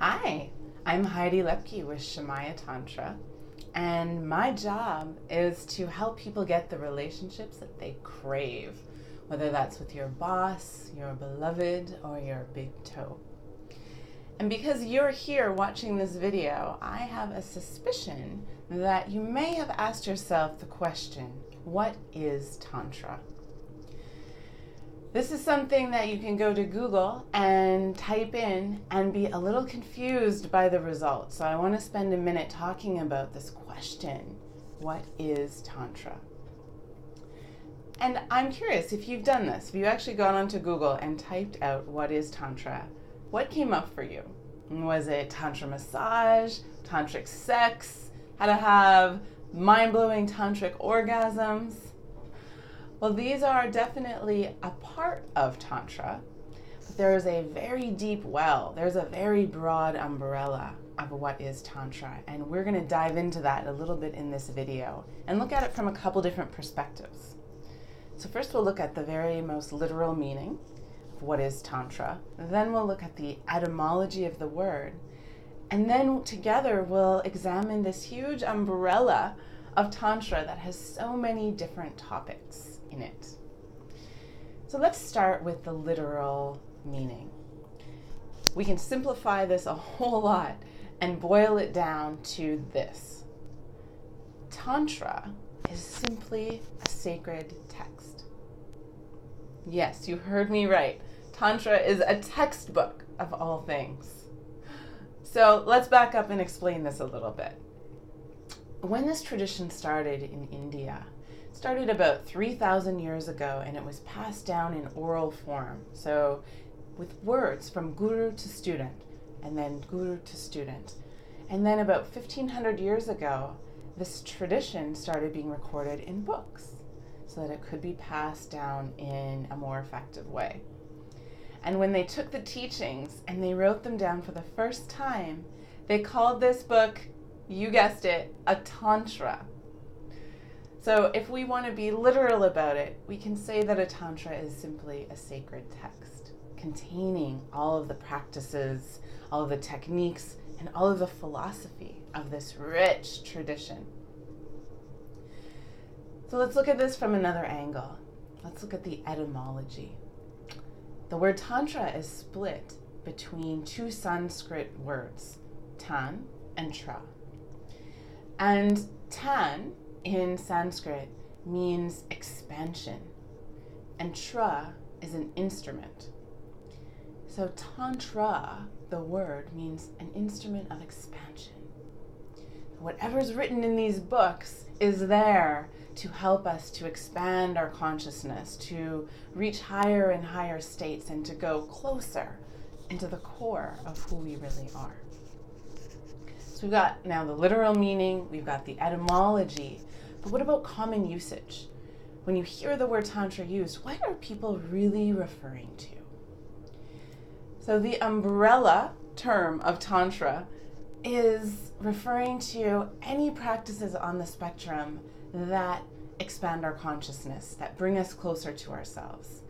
Hi, I'm Heidi Lepke with Shamaya Tantra, and my job is to help people get the relationships that they crave, whether that's with your boss, your beloved, or your big toe. And because you're here watching this video, I have a suspicion that you may have asked yourself the question, what is Tantra? This is something that you can go to Google and type in and be a little confused by the results. So I want to spend a minute talking about this question, what is Tantra? And I'm curious if you've done this, if you actually gone onto Google and typed out what is Tantra, what came up for you? Was it Tantra massage, tantric sex, how to have mind-blowing tantric orgasms? Well, these are definitely a part of Tantra, but there is a very deep well, there's a very broad umbrella of what is Tantra, and we're going to dive into that a little bit in this video and look at it from a couple different perspectives. So first we'll look at the very most literal meaning of what is Tantra, then we'll look at the etymology of the word, and then together we'll examine this huge umbrella of Tantra that has so many different topics in it. So let's start with the literal meaning. We can simplify this a whole lot and boil it down to this. Tantra is simply a sacred text. Yes, you heard me right. Tantra is a textbook of all things. So let's back up and explain this a little bit. When this tradition started in India, it started about 3,000 years ago, and it was passed down in oral form. So with words from guru to student, and then guru to student. And then about 1,500 years ago, this tradition started being recorded in books so that it could be passed down in a more effective way. And when they took the teachings and they wrote them down for the first time, they called this book, you guessed it, a Tantra. So if we want to be literal about it, we can say that a Tantra is simply a sacred text containing all of the practices, all of the techniques, and all of the philosophy of this rich tradition. So let's look at this from another angle. Let's look at the etymology. The word Tantra is split between two Sanskrit words, tan and tra. And tan in Sanskrit means expansion, and tra is an instrument. So Tantra, the word, means an instrument of expansion. Whatever's written in these books is there to help us to expand our consciousness, to reach higher and higher states, and to go closer into the core of who we really are. So we've got now the literal meaning, we've got the etymology, but what about common usage? When you hear the word Tantra used, what are people really referring to? So the umbrella term of Tantra is referring to any practices on the spectrum that expand our consciousness, that bring us closer to ourselves.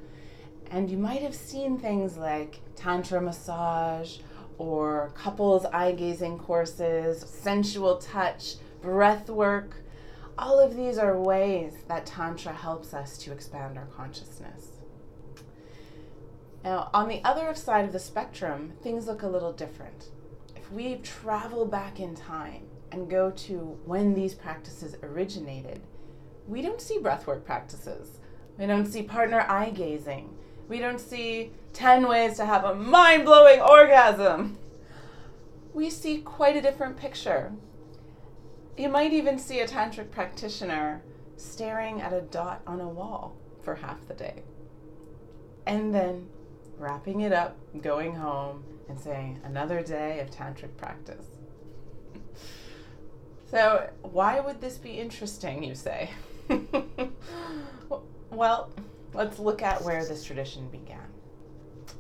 And you might have seen things like Tantra massage, or couples eye-gazing courses, sensual touch, breath work. All of these are ways that Tantra helps us to expand our consciousness. Now, on the other side of the spectrum, things look a little different. If we travel back in time and go to when these practices originated, we don't see breathwork practices. We don't see partner eye-gazing. We don't see 10 ways to have a mind-blowing orgasm. We see quite a different picture. You might even see a tantric practitioner staring at a dot on a wall for half the day, and then wrapping it up, going home, and saying, another day of tantric practice. So why would this be interesting, you say? Well, let's look at where this tradition began.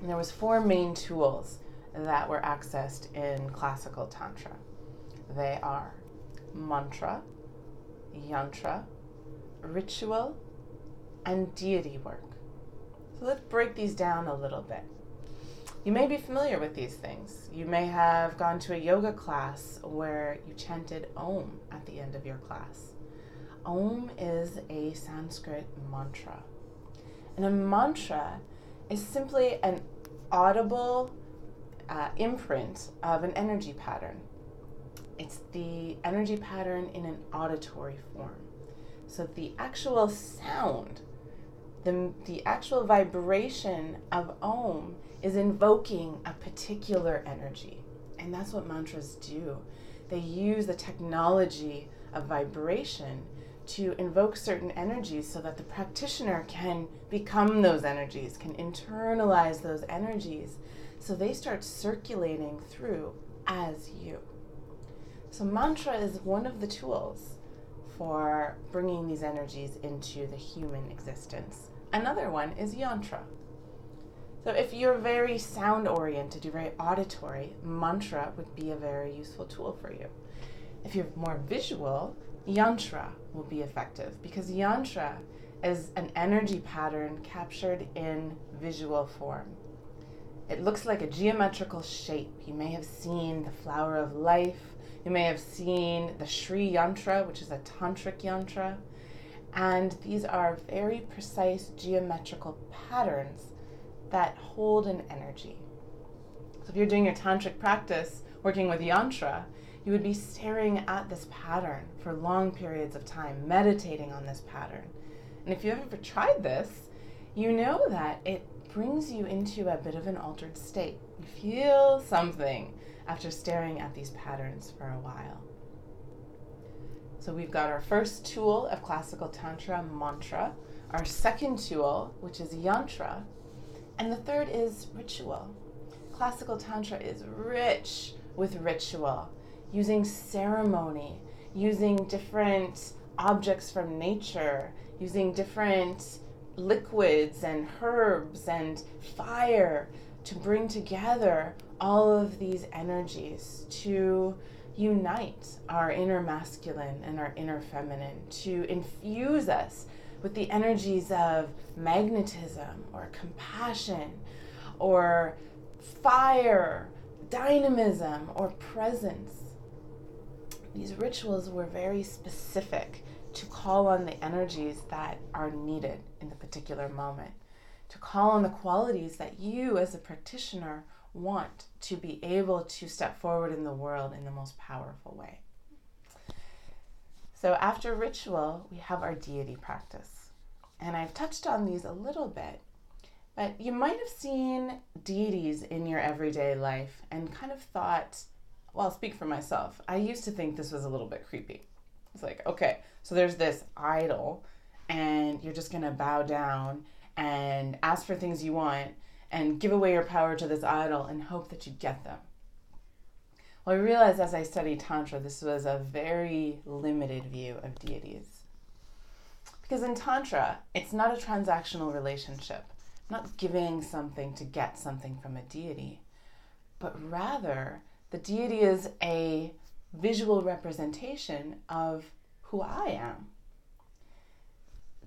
And there was 4 main tools that were accessed in classical Tantra. They are mantra, yantra, ritual, and deity work. So let's break these down a little bit. You may be familiar with these things. You may have gone to a yoga class where you chanted Om at the end of your class. Om is a Sanskrit mantra. And a mantra is simply an audible imprint of an energy pattern. It's the energy pattern in an auditory form. So the actual sound, the actual vibration of Om is invoking a particular energy. And that's what mantras do. They use the technology of vibration to invoke certain energies so that the practitioner can become those energies, can internalize those energies, so they start circulating through as you. So mantra is one of the tools for bringing these energies into the human existence. Another one is yantra. So if you're very sound oriented, you're very auditory, mantra would be a very useful tool for you. If you're more visual, yantra will be effective, because yantra is an energy pattern captured in visual form. It looks like a geometrical shape. You may have seen the flower of life. You may have seen the Shri yantra, which is a tantric yantra. And these are very precise geometrical patterns that hold an energy. So if you're doing your tantric practice working with yantra, you would be staring at this pattern for long periods of time, meditating on this pattern. And if you've ever tried this, you know that it brings you into a bit of an altered state. You feel something after staring at these patterns for a while. So we've got our first tool of classical Tantra, mantra, our second tool, which is yantra, and the third is ritual. Classical Tantra is rich with ritual, using ceremony, using different objects from nature, using different liquids and herbs and fire to bring together all of these energies to unite our inner masculine and our inner feminine, to infuse us with the energies of magnetism or compassion or fire, dynamism, or presence. These rituals were very specific to call on the energies that are needed in the particular moment, to call on the qualities that you as a practitioner want to be able to step forward in the world in the most powerful way. So after ritual, we have our deity practice. And I've touched on these a little bit, but you might have seen deities in your everyday life and kind of thought, well, I'll speak for myself. I used to think this was a little bit creepy. It's like, okay, so there's this idol and you're just going to bow down and ask for things you want and give away your power to this idol and hope that you get them. Well, I realized as I studied Tantra, this was a very limited view of deities. Because in Tantra, it's not a transactional relationship. I'm not giving something to get something from a deity, but rather the deity is a visual representation of who I am.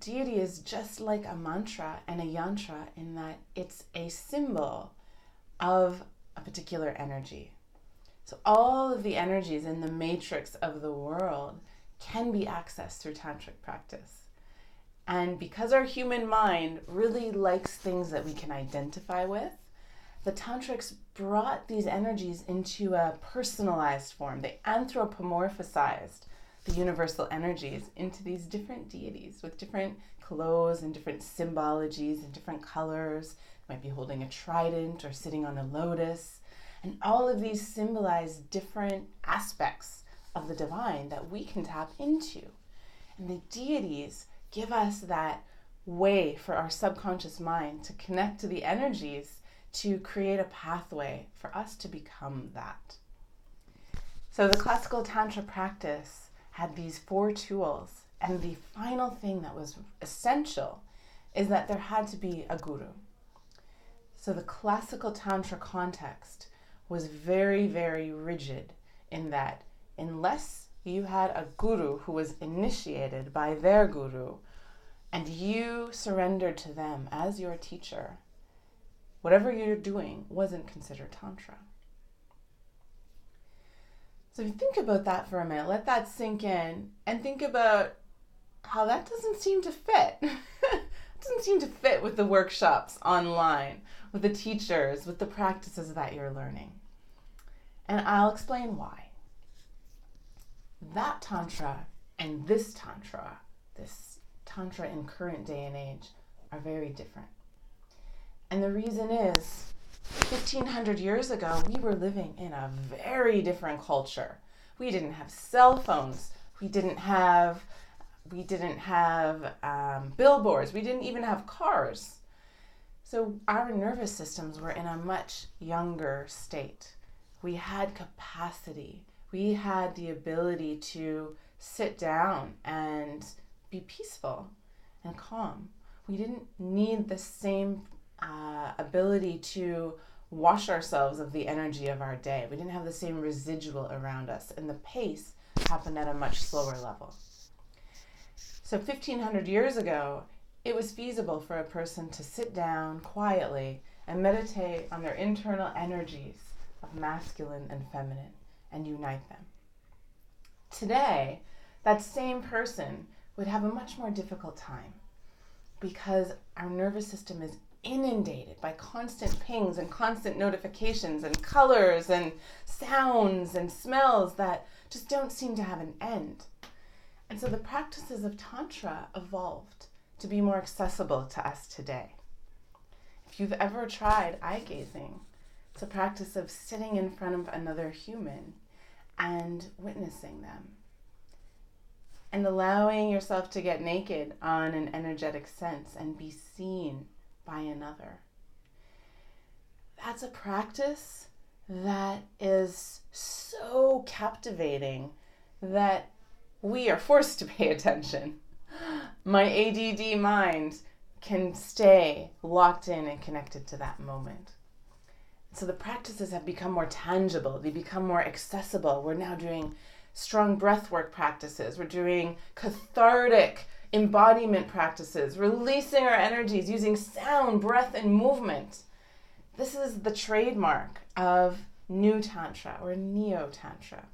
Deity is just like a mantra and a yantra in that it's a symbol of a particular energy. So all of the energies in the matrix of the world can be accessed through tantric practice. And because our human mind really likes things that we can identify with, the tantrics brought these energies into a personalized form. They anthropomorphized the universal energies into these different deities with different clothes and different symbologies and different colors. They might be holding a trident or sitting on a lotus. And all of these symbolize different aspects of the divine that we can tap into. And the deities give us that way for our subconscious mind to connect to the energies to create a pathway for us to become that. So the classical Tantra practice had these 4 tools, and the final thing that was essential is that there had to be a guru. So the classical Tantra context was very, very rigid in that unless you had a guru who was initiated by their guru and you surrendered to them as your teacher, whatever you're doing wasn't considered Tantra. So if you think about that for a minute, let that sink in, and think about how that doesn't seem to fit. It doesn't seem to fit with the workshops online, with the teachers, with the practices that you're learning. And I'll explain why. That Tantra and this Tantra in current day and age, are very different. And the reason is, 1,500 years ago, we were living in a very different culture. We didn't have cell phones. We didn't have billboards. We didn't even have cars. So our nervous systems were in a much younger state. We had capacity. We had the ability to sit down and be peaceful and calm. We didn't need the same ability to wash ourselves of the energy of our day. We didn't have the same residual around us, and the pace happened at a much slower level. So 1,500 years ago, it was feasible for a person to sit down quietly and meditate on their internal energies of masculine and feminine and unite them. Today, that same person would have a much more difficult time because our nervous system is inundated by constant pings and constant notifications and colors and sounds and smells that just don't seem to have an end. And so the practices of Tantra evolved to be more accessible to us today. If you've ever tried eye gazing, it's a practice of sitting in front of another human and witnessing them and allowing yourself to get naked on an energetic sense and be seen by another. That's a practice that is so captivating that we are forced to pay attention. My ADD mind can stay locked in and connected to that moment. So the practices have become more tangible. They become more accessible. We're now doing strong breathwork practices. We're doing cathartic embodiment practices, releasing our energies using sound, breath, and movement. This is the trademark of New Tantra or Neo-Tantra.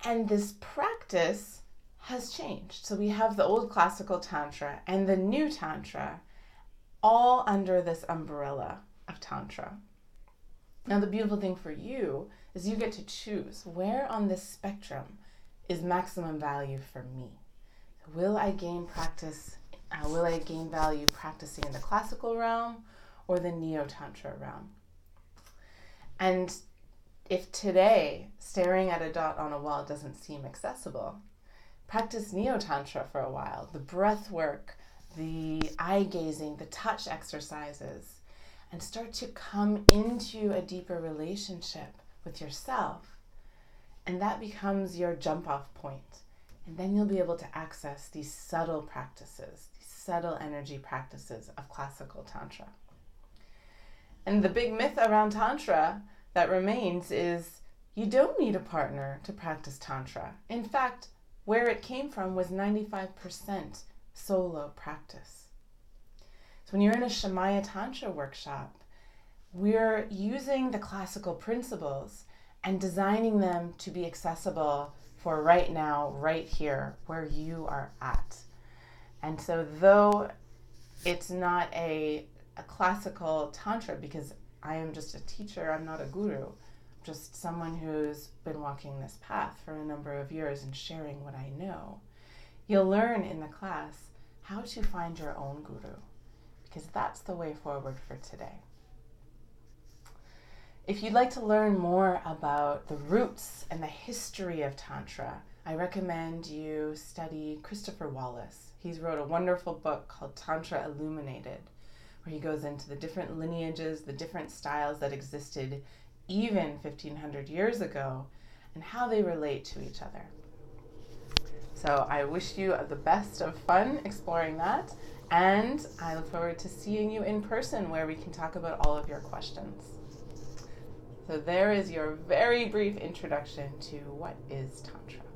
And this practice has changed. So we have the old classical Tantra and the new Tantra all under this umbrella of Tantra. Now the beautiful thing for you is you get to choose where on this spectrum is maximum value for me. Will I gain value practicing in the classical realm or the Neo-Tantra realm? And if today staring at a dot on a wall doesn't seem accessible, practice Neo-Tantra for a while. The breath work, the eye gazing, the touch exercises, and start to come into a deeper relationship with yourself. And that becomes your jump off point. And then you'll be able to access these subtle practices, these subtle energy practices of classical Tantra. And the big myth around Tantra that remains is you don't need a partner to practice Tantra. In fact, where it came from was 95% solo practice. So when you're in a Shamaya Tantra workshop, we're using the classical principles and designing them to be accessible for right now, right here, where you are at. And so though it's not a classical Tantra, because I am just a teacher, I'm not a guru, just someone who's been walking this path for a number of years and sharing what I know, you'll learn in the class how to find your own guru, because that's the way forward for today. If you'd like to learn more about the roots and the history of Tantra, I recommend you study Christopher Wallace. He's wrote a wonderful book called Tantra Illuminated, where he goes into the different lineages, the different styles that existed even 1,500 years ago, and how they relate to each other. So I wish you the best of fun exploring that, and I look forward to seeing you in person where we can talk about all of your questions. So there is your very brief introduction to what is Tantra.